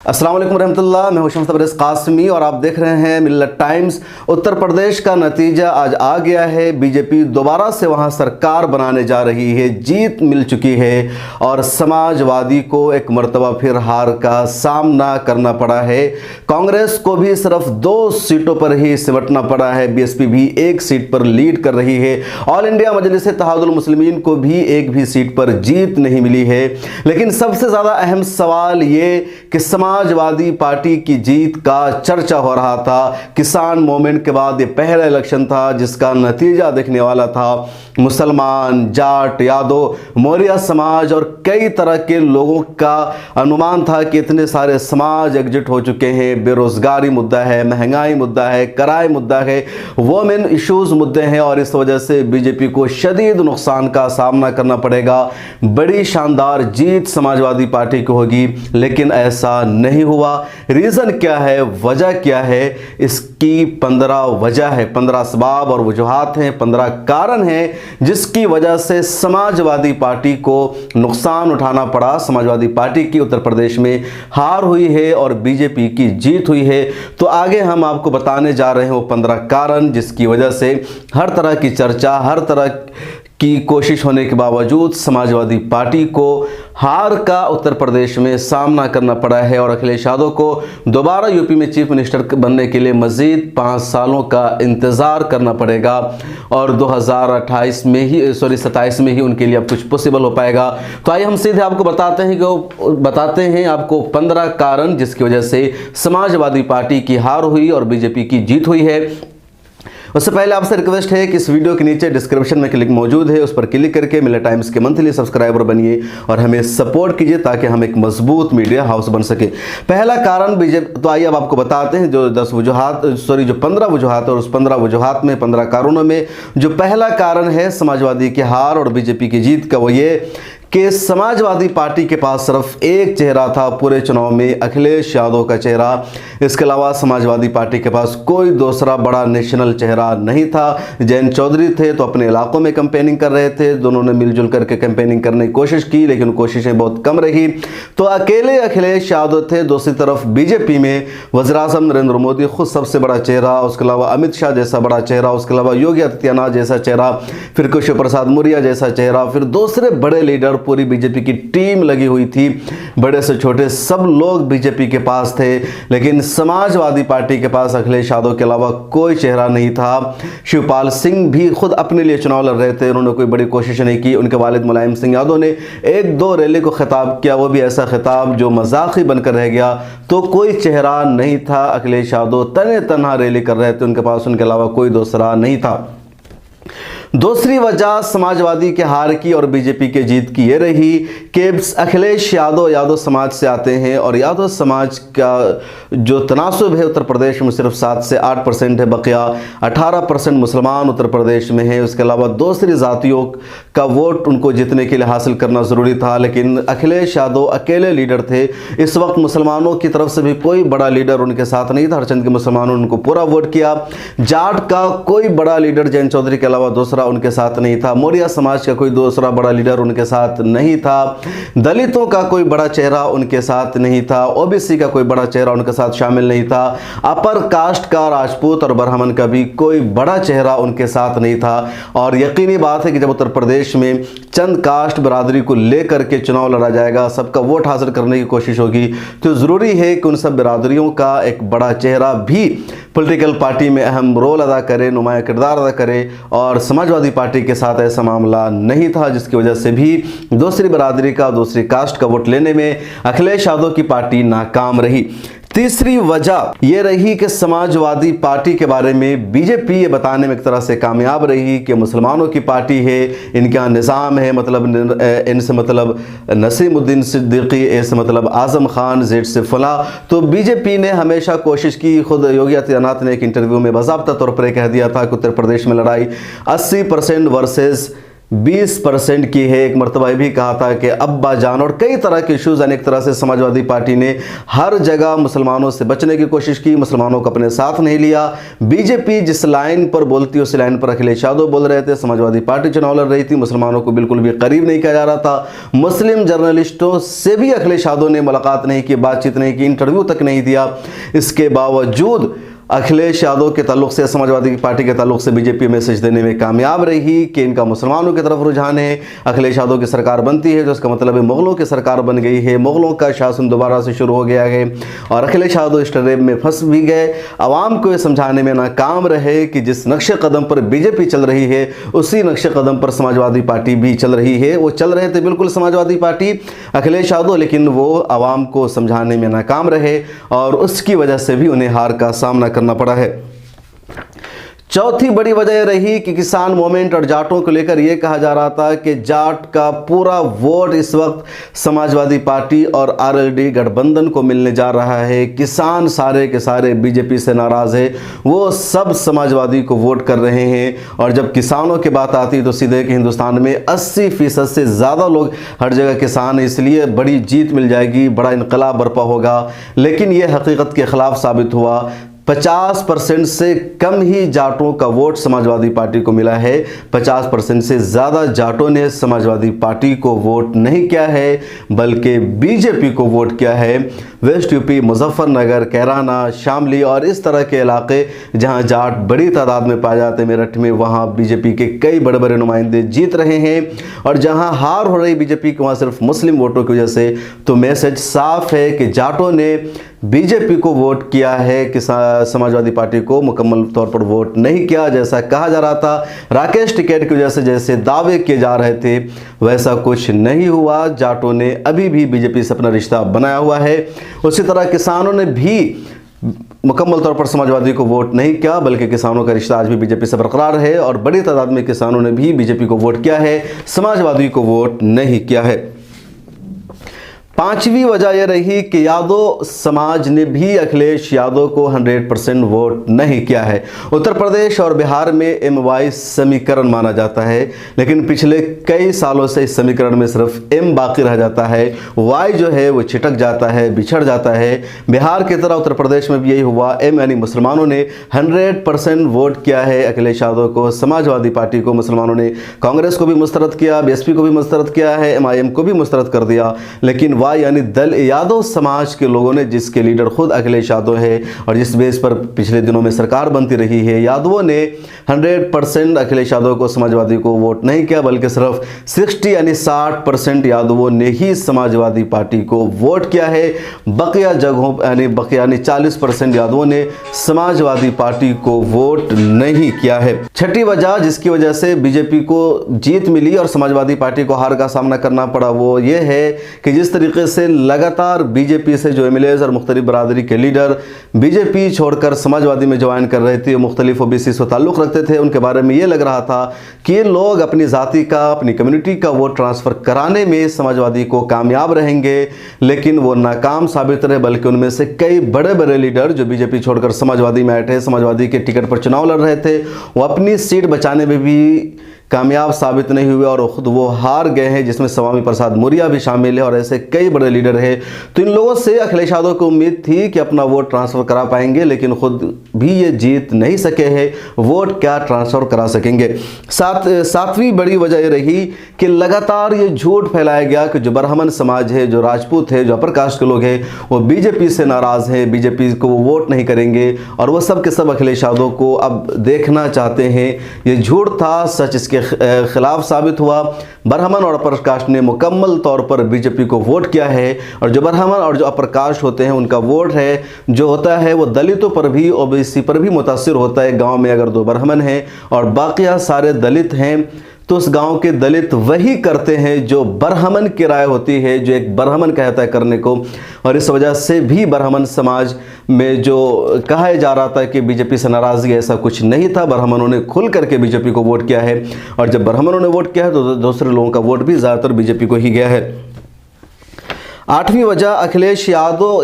अस्सलाम वालेकुम रहमतुल्लाह। मैं हूं शम्स तबरेज़ कासमी और आप देख रहे हैं मिल्लत टाइम्स। उत्तर प्रदेश का नतीजा आज आ गया है। बीजेपी दोबारा से वहां सरकार बनाने जा रही है, जीत मिल चुकी है और समाजवादी को एक मर्तबा फिर हार का सामना करना पड़ा है। कांग्रेस को भी सिर्फ 2 सीटों पर ही सिमटना पड़ा है। बीएसपी भी 1 सीट पर लीड कर रही है। ऑल इंडिया मजलिस इत्तेहादुल मुस्लिमीन को भी एक भी सीट पर जीत नहीं मिली है। लेकिन सबसे ज़्यादा अहम सवाल ये कि समाजवादी पार्टी की जीत का चर्चा हो रहा था। किसान मूवमेंट के बाद ये पहला इलेक्शन था जिसका नतीजा देखने वाला था। मुसलमान, जाट, यादव, मौर्य समाज और कई तरह के लोगों का अनुमान था कि इतने सारे समाज एकजुट हो चुके हैं। बेरोजगारी मुद्दा है, महंगाई मुद्दा है, किराए मुद्दा है, वोमेन इश्यूज मुद्दे हैं और इस वजह से बीजेपी को शदीद नुकसान का सामना करना पड़ेगा। बड़ी शानदार जीत समाजवादी पार्टी की होगी, लेकिन ऐसा नहीं हुआ। रीज़न क्या है, वजह क्या है? इसकी 15 वजह है, 15 असबाब और वजूहात हैं, 15 कारण हैं जिसकी वजह से समाजवादी पार्टी को नुकसान उठाना पड़ा। समाजवादी पार्टी की उत्तर प्रदेश में हार हुई है और बीजेपी की जीत हुई है। तो आगे हम आपको बताने जा रहे हैं वो 15 कारण जिसकी वजह से हर तरह की चर्चा, हर तरह की कोशिश होने के बावजूद समाजवादी पार्टी को हार का उत्तर प्रदेश में सामना करना पड़ा है और अखिलेश यादव को दोबारा यूपी में चीफ मिनिस्टर बनने के लिए मज़ीद 5 सालों का इंतज़ार करना पड़ेगा और 2028 में ही 27 में ही उनके लिए अब कुछ पॉसिबल हो पाएगा। तो आइए हम सीधे आपको बताते हैं आपको 15 कारण जिसकी वजह से समाजवादी पार्टी की हार हुई और बीजेपी की जीत हुई है। उससे पहले आपसे रिक्वेस्ट है कि इस वीडियो के नीचे डिस्क्रिप्शन में लिंक मौजूद है, उस पर क्लिक करके मिल्लत टाइम्स के मंथली सब्सक्राइबर बनिए और हमें सपोर्ट कीजिए ताकि हम एक मजबूत मीडिया हाउस बन सके। पहला कारण बीजेपी, तो आइए अब आपको बताते हैं जो 15 वजूहात और उस 15 वजूहात में 15 कारणों में जो पहला कारण है समाजवादी की हार और बीजेपी की जीत का, वो ये कि समाजवादी पार्टी के पास सिर्फ एक चेहरा था पूरे चुनाव में, अखिलेश यादव का चेहरा। इसके अलावा समाजवादी पार्टी के पास कोई दूसरा बड़ा नेशनल चेहरा नहीं था। जैन चौधरी थे तो अपने इलाकों में कैंपेनिंग कर रहे थे, दोनों ने मिलजुल करके कैंपेनिंग करने की कोशिश की लेकिन कोशिशें बहुत कम रही। तो अकेले अखिलेश यादव थे। दूसरी तरफ बीजेपी में वज़ीर-ए-आज़म नरेंद्र मोदी खुद सबसे बड़ा चेहरा, उसके अलावा अमित शाह जैसा बड़ा चेहरा, उसके अलावा योगी आदित्यनाथ जैसा चेहरा, फिर केशव प्रसाद मौर्य जैसा चेहरा, फिर दूसरे बड़े लीडर, पूरी बीजेपी की टीम लगी हुई थी। बड़े से छोटे सब लोग बीजेपी के पास थे, लेकिन समाजवादी पार्टी के पास अखिलेश यादव के अलावा कोई चेहरा नहीं था। शिवपाल सिंह भी खुद अपने लिए चुनाव लड़ रहे थे, उन्होंने कोई बड़ी कोशिश नहीं की। उनके वालिद मुलायम सिंह यादव ने 1-2 रैली को खिताब किया, वो भी ऐसा खिताब जो मजाक ही बनकर रह गया। तो कोई चेहरा नहीं था। अखिलेश यादव तने तनहा रैली कर रहे थे, उनके पास उनके अलावा कोई दूसरा नहीं था। दूसरी वजह समाजवादी के हार की और बीजेपी के जीत की ये रही कि अखिलेश यादव समाज से आते हैं और यादव समाज का जो तनासुब है उत्तर प्रदेश में सिर्फ 7 से 8% है, बकिया 18% मुसलमान उत्तर प्रदेश में है। उसके अलावा दूसरी जातियों का वोट उनको जीतने के लिए हासिल करना ज़रूरी था, लेकिन अखिलेश यादव अकेले लीडर थे। इस वक्त मुसलमानों की तरफ से भी कोई बड़ा लीडर उनके साथ नहीं था। हरचंद के मुसलमानों ने उनको पूरा वोट किया। जाट का कोई बड़ा लीडर जैन चौधरी के अलावा दूसरा उनके साथ नहीं था। मौर्य समाज का कोई दूसरा बड़ा लीडर उनके साथ नहीं था। दलितों का कोई बड़ा चेहरा उनके साथ नहीं था। ओबीसी का कोई बड़ा चेहरा उनके साथ शामिल नहीं था। अपर कास्ट का, राजपूत और ब्राह्मण का भी कोई बड़ा चेहरा उनके साथ नहीं था। और यकीनी बात है कि जब उत्तर प्रदेश में चंद कास्ट बिरादरी को लेकर के चुनाव लड़ा जाएगा, सबका वोट हासिल करने की कोशिश होगी, तो ज़रूरी है कि उन सब बिरादरियों का एक बड़ा चेहरा भी पॉलिटिकल पार्टी में अहम रोल अदा करे, नुमाया किरदार अदा करे। और समाजवादी पार्टी के साथ ऐसा मामला नहीं था, जिसकी वजह से भी दूसरी बिरादरी का, दूसरी कास्ट का वोट लेने में अखिलेश यादव की पार्टी नाकाम रही। तीसरी वजह यह रही कि समाजवादी पार्टी के बारे में बीजेपी ये बताने में एक तरह से कामयाब रही कि मुसलमानों की पार्टी है, इनके यहाँ निज़ाम है, मतलब इनसे मतलब नसीमुद्दीन सिद्दीकी, ऐसे मतलब आज़म खान, जेड से फला। तो बीजेपी ने हमेशा कोशिश की, खुद योगी आदित्यनाथ ने एक इंटरव्यू में बाज़ाब्ता तौर पर कह दिया था कि उत्तर प्रदेश में लड़ाई 80% वर्सेस 20% की है। एक मरतबा भी कहा था कि अब्बा जान और कई तरह के इश्यूज़ अनेक तरह से समाजवादी पार्टी ने हर जगह मुसलमानों से बचने की कोशिश की, मुसलमानों को अपने साथ नहीं लिया। बीजेपी जिस लाइन पर बोलती उस लाइन पर अखिलेश यादव बोल रहे थे। समाजवादी पार्टी चुनाव लड़ रही थी, मुसलमानों को बिल्कुल भी करीब नहीं किया जा रहा था। मुस्लिम जर्नलिस्टों से भी अखिलेश यादव ने मुलाकात नहीं की, बातचीत नहीं की, इंटरव्यू तक नहीं दिया। इसके बावजूद अखिलेश यादव के ताल्लुक से, समाजवादी पार्टी के ताल्लुक से बीजेपी मैसेज देने में कामयाब रही कि इनका मुसलमानों की तरफ रुझान है। अखिलेश यादव की सरकार बनती है तो इसका मतलब है मुगलों की सरकार बन गई है, मुगलों का शासन दोबारा से शुरू हो गया है। और अखिलेश यादव इस ट्रेब में फंस भी गए। आवाम को ये समझाने में नाकाम रहे कि जिस नक्शे कदम पर बीजेपी चल रही है उसी नक्शे कदम पर समाजवादी पार्टी भी चल रही है। वो चल रहे थे बिल्कुल समाजवादी पार्टी, अखिलेश यादव, लेकिन वो आवाम को समझाने में नाकाम रहे और उसकी वजह से भी उन्हें हार का सामना करना पड़ा है। चौथी बड़ी वजह रही कि किसान मूवमेंट और जाटों को लेकर यह कहा जा रहा था कि जाट का पूरा वोट इस वक्त समाजवादी पार्टी और आरएलडी गठबंधन को मिलने जा रहा है। किसान सारे के सारे बीजेपी से नाराज है, वो सब समाजवादी को वोट कर रहे हैं। और जब किसानों की बात आती तो सीधे कि हिंदुस्तान में 80% से ज़्यादा लोग हर जगह किसान है, इसलिए बड़ी जीत मिल जाएगी, बड़ा इनकलाब बर्पा होगा। लेकिन यह हकीकत के खिलाफ साबित हुआ। 50% से कम ही जाटों का वोट समाजवादी पार्टी को मिला है। 50% से ज़्यादा जाटों ने समाजवादी पार्टी को वोट नहीं किया है बल्कि बीजेपी को वोट किया है। वेस्ट यूपी, मुजफ्फरनगर, कैराना, शामली और इस तरह के इलाके जहां जाट बड़ी तादाद में पाए जाते हैं, मेरठ में, वहां बीजेपी के कई बड़े बड़े नुमाइंदे जीत रहे हैं। और जहां हार हो रही बीजेपी की वहां सिर्फ मुस्लिम वोटों की वजह से। तो मैसेज साफ है कि जाटों ने बीजेपी को वोट किया है, कि समाजवादी पार्टी को मुकम्मल तौर पर वोट नहीं किया। जैसा कहा जा रहा था राकेश टिकैत की वजह से जैसे दावे किए जा रहे थे वैसा कुछ नहीं हुआ। जाटों ने अभी भी बीजेपी से अपना रिश्ता बनाया हुआ है। उसी तरह किसानों ने भी मुकम्मल तौर पर समाजवादी को वोट नहीं किया बल्कि किसानों का रिश्ता आज भी बीजेपी से बरकरार है और बड़ी तादाद में किसानों ने भी बीजेपी को वोट किया है, समाजवादी को वोट नहीं किया है। पांचवी वजह यह रही कि यादव समाज ने भी अखिलेश यादव को 100% वोट नहीं किया है। उत्तर प्रदेश और बिहार में MY समीकरण माना जाता है, लेकिन पिछले कई सालों से इस समीकरण में सिर्फ M बाकी रह जाता है, Y जो है वो छिटक जाता है, बिछड़ जाता है। बिहार की तरह उत्तर प्रदेश में भी यही हुआ। M यानी मुसलमानों ने 100% वोट किया है अखिलेश यादव को, समाजवादी पार्टी को। मुसलमानों ने कांग्रेस को भी मुस्तरद किया, BSP को भी मुस्तरद किया है, MIM को भी मुस्तरद कर दिया। लेकिन यानी दल यादव समाज के लोगों ने, जिसके लीडर खुद अखिलेश यादव है और जिस बेस पर पिछले दिनों में सरकार बनती रही है, यादवों ने 100% अखिलेश यादव को, समाजवादी को वोट नहीं किया बल्कि सिर्फ 60 यानी 60% यादवों ने ही समाजवादी पार्टी को वोट किया है। बकिया जगहों यानी 40% यादवों ने समाजवादी पार्टी को वोट नहीं किया है। छठी वजह जिसकी वजह से बीजेपी को जीत मिली और समाजवादी पार्टी को हार का सामना करना पड़ा वो ये है कि जिस तरीके से लगातार बीजेपी से जो MLAs और मुख्तलिफ बरादरी के लीडर बीजेपी छोड़कर समाजवादी में ज्वाइन कर रहे थे, मुख्तलिफ OBC से ताल्लुक़ रखते थे, उनके बारे में ये लग रहा था कि ये लोग अपनी ज़ाती का, अपनी कम्युनिटी का वोट ट्रांसफ़र कराने में समाजवादी को कामयाब रहेंगे, लेकिन वो नाकाम साबित रहे। बल्कि उनमें से कई बड़े बड़े लीडर जो बीजेपी छोड़कर समाजवादी में आए थे, समाजवादी के टिकट पर चुनाव लड़ रहे थे, वो अपनी सीट बचाने में भी कामयाब साबित नहीं हुए और खुद वो हार गए हैं, जिसमें स्वामी प्रसाद मौर्य भी शामिल है और ऐसे कई बड़े लीडर हैं। तो इन लोगों से अखिलेश यादव को उम्मीद थी कि अपना वोट ट्रांसफ़र करा पाएंगे, लेकिन खुद भी ये जीत नहीं सके हैं, वोट क्या ट्रांसफ़र करा सकेंगे। सातवीं बड़ी वजह ये रही कि लगातार ये झूठ फैलाया गया कि जो ब्राह्मण समाज है, जो राजपूत है, जो अपर कास्ट के लोग हैं, वो बीजेपी से नाराज़ हैं, बीजेपी को वो वोट नहीं करेंगे और वो सब के सब अखिलेश यादव को अब देखना चाहते हैं। ये झूठ था, सच इसके खिलाफ साबित हुआ। ब्राह्मण और अपर कास्ट ने मुकम्मल तौर पर बीजेपी को वोट किया है और जो ब्राह्मण और जो अपर कास्ट होते हैं उनका वोट है जो होता है वो दलितों पर भी, OBC पर भी मुतासिर होता है। गांव में अगर 2 ब्राह्मण हैं और बाकी सारे दलित हैं तो उस गांव के दलित वही करते हैं जो ब्राह्मण की राय होती है, जो एक ब्राह्मण कहता है करने को। और इस वजह से भी ब्राह्मण समाज में जो कहा जा रहा था कि बीजेपी से नाराज़गी, ऐसा कुछ नहीं था। ब्राह्मणों ने खुल करके बीजेपी को वोट किया है और जब ब्राह्मणों ने वोट किया है तो दूसरे लोगों का वोट भी ज़्यादातर बीजेपी को ही गया है। 8वीं वजह अखिलेश यादव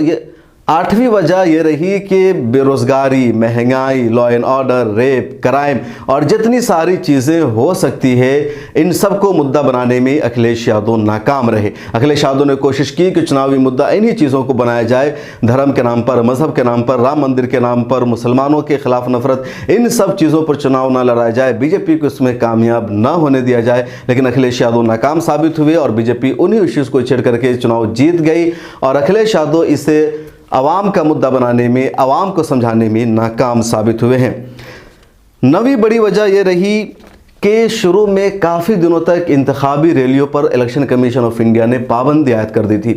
आठवीं वजह यह रही कि बेरोज़गारी, महंगाई, law and order, rape, crime और जितनी सारी चीज़ें हो सकती है, इन सब को मुद्दा बनाने में अखिलेश यादव नाकाम रहे। अखिलेश यादव ने कोशिश की कि चुनावी मुद्दा इन्हीं चीज़ों को बनाया जाए, धर्म के नाम पर, मज़हब के नाम पर, राम मंदिर के नाम पर, मुसलमानों के खिलाफ नफरत, इन सब चीज़ों पर चुनाव ना लड़ाया जाए, बीजेपी को इसमें कामयाब ना होने दिया जाए। लेकिन अखिलेश यादव नाकाम साबित हुए और बीजेपी उन्हीं इश्यूज़ को छेड़ करके चुनाव जीत गई और अखिलेश यादव इसे आवाम का मुद्दा बनाने में, आवाम को समझाने में नाकाम साबित हुए हैं। नवी बड़ी वजह यह रही कि शुरू में काफ़ी दिनों तक इंतखाबी रैलियों पर इलेक्शन कमीशन ऑफ इंडिया ने पाबंदी आयद कर दी थी।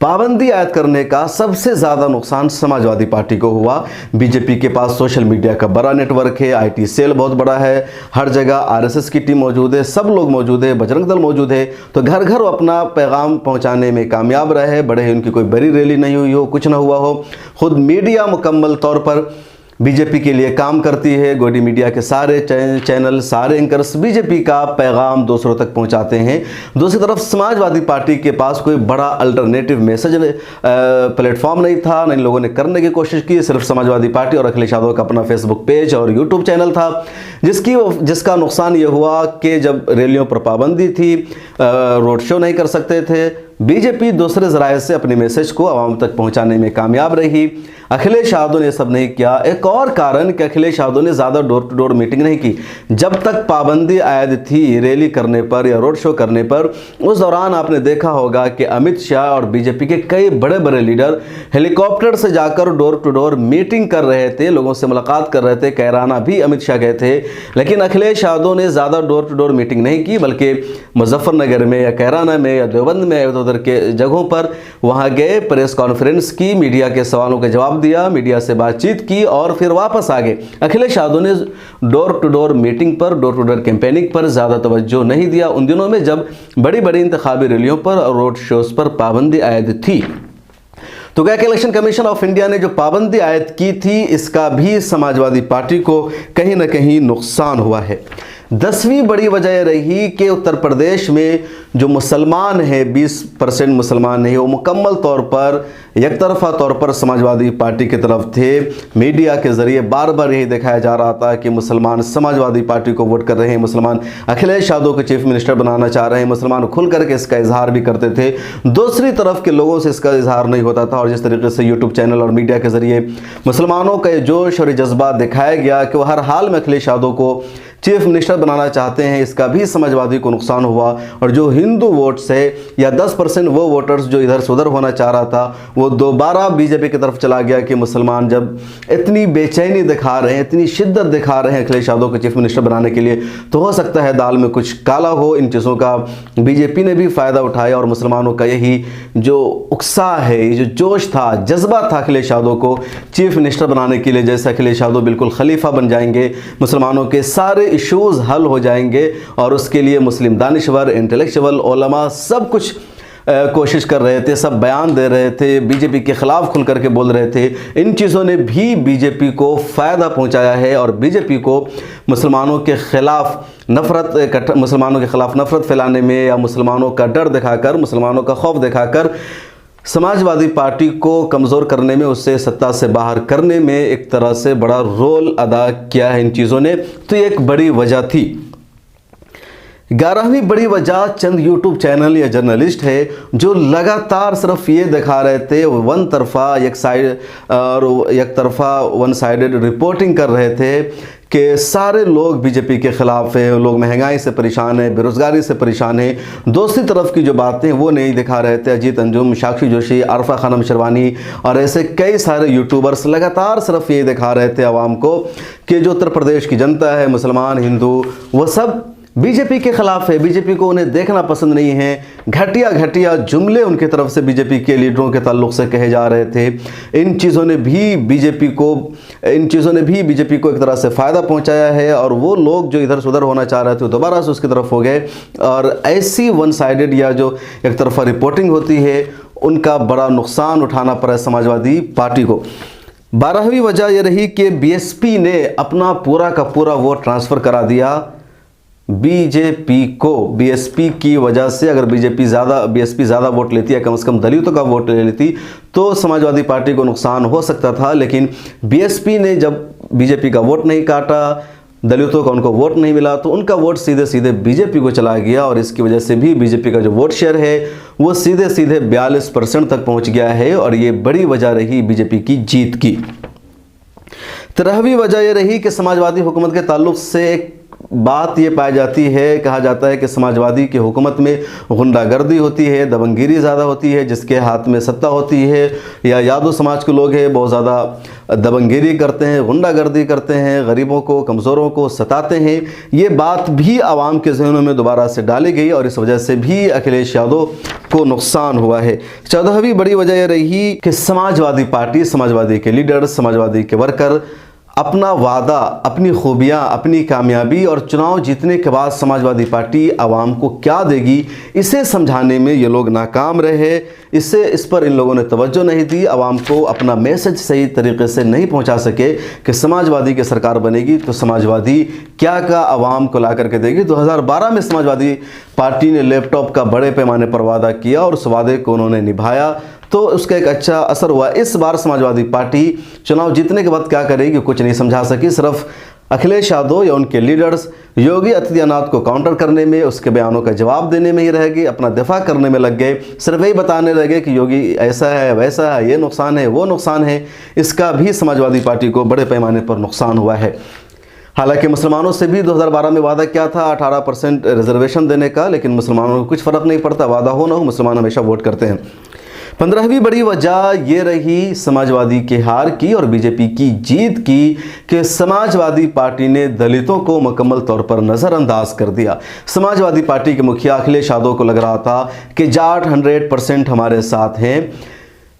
पाबंदी आयद करने का सबसे ज़्यादा नुकसान समाजवादी पार्टी को हुआ। बीजेपी के पास सोशल मीडिया का बड़ा नेटवर्क है, आईटी सेल बहुत बड़ा है, हर जगह आरएसएस की टीम मौजूद है, सब लोग मौजूद है, बजरंग दल मौजूद है, तो घर घर अपना पैगाम पहुंचाने में कामयाब रहे। बड़े उनकी कोई बड़ी रैली नहीं हुई हो, कुछ ना हुआ हो। खुद मीडिया मुकम्मल तौर पर बीजेपी के लिए काम करती है। गोडी मीडिया के सारे चैनल, सारे एंकर्स बीजेपी का पैगाम दूसरों तक पहुंचाते हैं। दूसरी तरफ समाजवादी पार्टी के पास कोई बड़ा अल्टरनेटिव मैसेज प्लेटफॉर्म नहीं था, नहीं लोगों ने करने की कोशिश की। सिर्फ समाजवादी पार्टी और अखिलेश यादव का अपना फेसबुक पेज और यूट्यूब चैनल था, जिसका नुकसान ये हुआ कि जब रैलियों पर पाबंदी थी, रोड शो नहीं कर सकते थे, बीजेपी दूसरे ज़राए से अपने मैसेज को आवाम तक पहुंचाने में कामयाब रही। अखिलेश यादव ने सब नहीं किया। एक और कारण कि अखिलेश यादव ने ज़्यादा डोर टू डोर मीटिंग नहीं की। जब तक पाबंदी आयद थी रैली करने पर या रोड शो करने पर, उस दौरान आपने देखा होगा कि अमित शाह और बीजेपी के कई बड़े बड़े लीडर हेलीकॉप्टर से जाकर डोर टू डोर मीटिंग कर रहे थे, लोगों से मुलाकात कर रहे थे। कैराना भी अमित शाह गए थे, लेकिन अखिलेश यादव ने ज़्यादा डोर टू डोर मीटिंग नहीं की, बल्कि मुजफ्फरनगर में या कैराना में या देवबंद में उधर के जगहों पर वहां गए, प्रेस कॉन्फ्रेंस की, मीडिया के सवालों के जवाब दिया, मीडिया से बातचीत की और फिर वापस आ गए। अखिलेश यादव ने डोर टू डोर मीटिंग पर, डोर टू डोर कैंपेनिंग पर ज़्यादा तवज्जो नहीं दिया उन दिनों में जब बड़ी बड़ी इंतखाबी रैलियों पर और रोड शोज़ पर पाबंदी आयद थी। तो क्या इलेक्शन कमीशन ऑफ इंडिया ने जो पाबंदी आयद की थी, इसका भी समाजवादी पार्टी को कहीं ना कहीं नुकसान हुआ है। 10वीं बड़ी वजह रही कि उत्तर प्रदेश में जो मुसलमान हैं, 20% मुसलमान नहीं, वो मुकम्मल तौर पर एक तरफा तौर पर समाजवादी पार्टी की तरफ थे। मीडिया के ज़रिए बार बार यही दिखाया जा रहा था कि मुसलमान समाजवादी पार्टी को वोट कर रहे हैं, मुसलमान अखिलेश यादव को चीफ मिनिस्टर बनाना चाह रहे हैं, मुसलमान खुल करके इसका इजहार भी करते थे। दूसरी तरफ के लोगों से इसका इजहार नहीं होता था और जिस तरीके से यूट्यूब चैनल और मीडिया के ज़रिए मुसलमानों का जोश और जज्बा दिखाया गया कि वह हर हाल में अखिलेश यादव को चीफ मिनिस्टर बनाना चाहते हैं, इसका भी समाजवादी को नुकसान हुआ। और जो हिंदू वोट्स है या 10% वो वोटर्स जो इधर से उधर होना चाह रहा था, वो दोबारा बीजेपी की तरफ चला गया कि मुसलमान जब इतनी बेचैनी दिखा रहे हैं, इतनी शिद्दत दिखा रहे हैं अखिलेश यादव को चीफ मिनिस्टर बनाने के लिए, तो हो सकता है दाल में कुछ काला हो। इन चीज़ों का बीजेपी ने भी फ़ायदा उठाया और मुसलमानों का यही जो उत्साह है, ये जो जोश था, जज्बा था अखिलेश यादव को चीफ मिनिस्टर बनाने के लिए, जैसे अखिलेश यादव बिल्कुल खलीफा बन जाएंगे, मुसलमानों के सारे इश्यूज़ हल हो जाएंगे और उसके लिए मुस्लिम दानिशवर, इंटेलेक्चुअल, उलमा सब कुछ कोशिश कर रहे थे, सब बयान दे रहे थे, बीजेपी के ख़िलाफ़ खुल करके बोल रहे थे। इन चीज़ों ने भी बीजेपी को फ़ायदा पहुंचाया है और बीजेपी को मुसलमानों के ख़िलाफ़ मुसलमानों के ख़िलाफ़ नफ़रत फैलाने में या मुसलमानों का डर दिखाकर, मुसलमानों का खौफ दिखाकर समाजवादी पार्टी को कमज़ोर करने में, उससे सत्ता से बाहर करने में एक तरह से बड़ा रोल अदा किया है इन चीज़ों ने। तो ये एक बड़ी वजह थी। 11वीं बड़ी वजह चंद यूट्यूब चैनल या जर्नलिस्ट है जो लगातार सिर्फ ये दिखा रहे थे, वन साइडेड रिपोर्टिंग कर रहे थे कि सारे लोग बीजेपी के ख़िलाफ़ हैं, लोग महंगाई से परेशान हैं, बेरोज़गारी से परेशान हैं। दूसरी तरफ की जो बातें वो नहीं दिखा रहे थे। अजीत अंजुम, साक्षी जोशी, आरफा खानम शर्वानी और ऐसे कई सारे यूट्यूबर्स लगातार सिर्फ ये दिखा रहे थे आवाम को कि जो उत्तर प्रदेश की जनता है, मुसलमान, हिंदू, वो सब बीजेपी के ख़िलाफ़ है, बीजेपी को उन्हें देखना पसंद नहीं है। घटिया जुमले उनके तरफ से बीजेपी के लीडरों के ताल्लुक़ से कहे जा रहे थे। इन चीज़ों ने भी बीजेपी को एक तरह से फ़ायदा पहुंचाया है और वो लोग जो इधर से उधर होना चाह रहे थे दोबारा से उसकी तरफ हो गए। और ऐसी वन साइडेड या जो एक तरफा रिपोर्टिंग होती है, उनका बड़ा नुकसान उठाना पड़ा समाजवादी पार्टी को। 12वीं वजह यह रही कि बीएसपी ने अपना पूरा का पूरा वोट ट्रांसफ़र करा दिया बीजेपी को, बीएसपी की वजह से, अगर बीएसपी ज़्यादा वोट लेती है, कम से कम दलितों का वोट ले लेती, तो समाजवादी पार्टी को नुकसान हो सकता था। लेकिन बीएसपी ने जब बीजेपी का वोट नहीं काटा, दलितों का उनको वोट नहीं मिला, तो उनका वोट सीधे सीधे बीजेपी को चला गया और इसकी वजह से भी बीजेपी का जो वोट शेयर है वो सीधे सीधे 42% तक पहुंच गया है और ये बड़ी वजह रही बीजेपी की जीत की। 13वीं वजह यह रही कि समाजवादी हुकूमत के ताल्लुक से बात ये पाई जाती है, कहा जाता है कि समाजवादी की हुकूमत में गुंडागर्दी होती है, दबंगगिरी ज़्यादा होती है, जिसके हाथ में सत्ता होती है या यादव समाज के लोग हैं बहुत ज़्यादा दबंगगिरी करते हैं, गुंडागर्दी करते हैं, गरीबों को, कमज़ोरों को सताते हैं। ये बात भी आवाम के जहनों में दोबारा से डाली गई और इस वजह से भी अखिलेश यादव को नुकसान हुआ है। 14वीं बड़ी वजह यह रही कि समाजवादी पार्टी, समाजवादी के लीडर, समाजवादी के वर्कर अपना वादा, अपनी खूबियाँ, अपनी कामयाबी और चुनाव जीतने के बाद समाजवादी पार्टी आवाम को क्या देगी, इसे समझाने में ये लोग नाकाम रहे। इस पर इन लोगों ने तवज्जो नहीं दी, आवाम को अपना मैसेज सही तरीके से नहीं पहुंचा सके कि समाजवादी की सरकार बनेगी तो समाजवादी क्या आवाम को ला करके देगी। 2012 में समाजवादी पार्टी ने लैपटॉप का बड़े पैमाने पर वादा किया और उस वादे को उन्होंने निभाया, तो उसका एक अच्छा असर हुआ। इस बार समाजवादी पार्टी चुनाव जीतने के बाद क्या करेगी, कुछ नहीं समझा सकी। सिर्फ अखिलेश यादव या उनके लीडर्स योगी आदित्यनाथ को काउंटर करने में, उसके बयानों का जवाब देने में ही रह गए, अपना दिफा करने में लग गए, सिर्फ यही बताने लगे कि योगी ऐसा है, वैसा है, ये नुकसान है, वो नुकसान है। इसका भी समाजवादी पार्टी को बड़े पैमाने पर नुकसान हुआ है। हालांकि मुसलमानों से भी 2012 में वादा किया था 18% रिजर्वेशन देने का, लेकिन मुसलमानों को कुछ फ़र्क नहीं पड़ता, वादा हो ना हो मुसलमान हमेशा वोट करते हैं। 15वीं बड़ी वजह ये रही समाजवादी के हार की और बीजेपी की जीत की कि समाजवादी पार्टी ने दलितों को मुकम्मल तौर पर नज़रअंदाज कर दिया। समाजवादी पार्टी के मुखिया अखिलेश यादव को लग रहा था कि जाट 100% हमारे साथ हैं,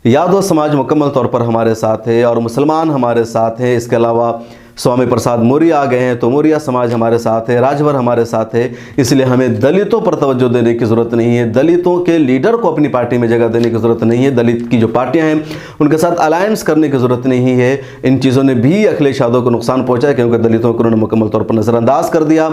यादव समाज मुकम्मल तौर पर हमारे साथ है और मुसलमान हमारे साथ हैं। इसके अलावा स्वामी प्रसाद मौर्य आ गए हैं तो मौर्य समाज हमारे साथ है, राजभर हमारे साथ है, इसलिए हमें दलितों पर तवज्जो देने की ज़रूरत नहीं है, दलितों के लीडर को अपनी पार्टी में जगह देने की ज़रूरत नहीं है, दलित की जो पार्टियां हैं उनके साथ अलायंस करने की ज़रूरत नहीं है। इन चीज़ों ने भी अखिलेश यादव को नुकसान पहुँचा क्योंकि दलितों को उन्होंने मुकम्मल तौर पर नज़रअंदाज कर दिया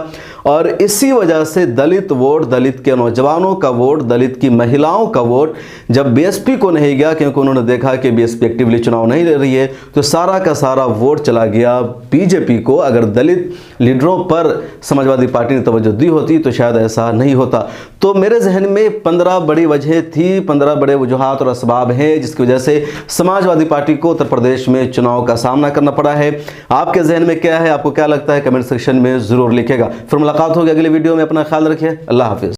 और इसी वजह से दलित वोट, दलित के नौजवानों का वोट, दलित की महिलाओं का वोट जब बीएसपी को नहीं गया, क्योंकि उन्होंने देखा कि बीएसपी एक्टिवली चुनाव नहीं ले रही है, तो सारा का सारा वोट चला गया बीजेपी को। अगर दलित लीडरों पर समाजवादी पार्टी ने तवज्जो दी होती तो शायद ऐसा नहीं होता। तो मेरे जहन में 15 बड़ी वजह थी, 15 बड़े वजूहात और असबाब हैं जिसकी वजह से समाजवादी पार्टी को उत्तर प्रदेश में चुनाव का सामना करना पड़ा है। आपके जहन में क्या है, आपको क्या लगता है, कमेंट सेक्शन में ज़रूर लिखेगा। फिर मुलाकात होगी अगले वीडियो में। अपना ख्याल रखिए। अल्लाह हाफिज़।